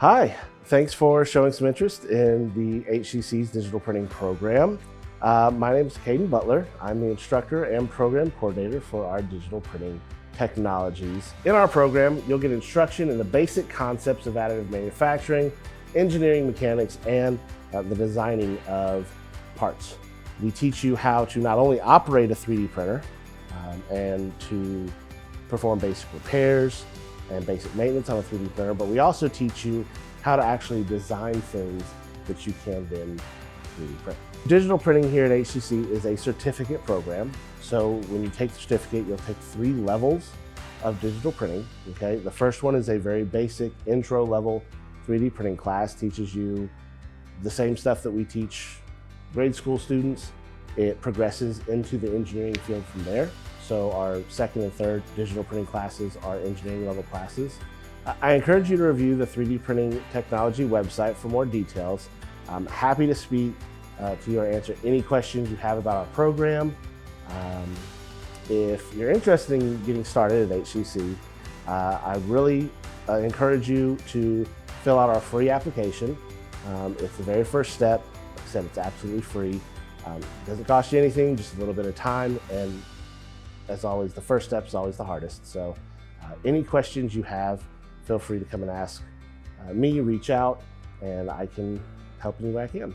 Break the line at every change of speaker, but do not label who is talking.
Hi, thanks for showing some interest in the HCC's digital printing program. My name is Caden Butler. I'm the instructor and program coordinator for our digital printing technologies. In our program, you'll get instruction in the basic concepts of additive manufacturing, engineering mechanics, and the designing of parts. We teach you how to not only operate a 3D printer and to perform basic repairs and basic maintenance on a 3D printer, but we also teach you how to actually design things that you can then 3D print. Digital printing here at HCC is a certificate program. So when you take the certificate, you'll take 3 levels of digital printing, okay? The first one is a very basic intro level 3D printing class, teaches you the same stuff that we teach grade school students. It progresses into the engineering field from there. So our second and third digital printing classes are engineering level classes. I encourage you to review the 3D printing technology website for more details. I'm happy to speak to you or answer any questions you have about our program. If you're interested in getting started at HCC, I really encourage you to fill out our free application. It's the very first step. Like I said, it's absolutely free. It doesn't cost you anything, just a little bit of time, and as always, the first step is always the hardest. So any questions you have, feel free to come and ask me, reach out, and I can help any way I can.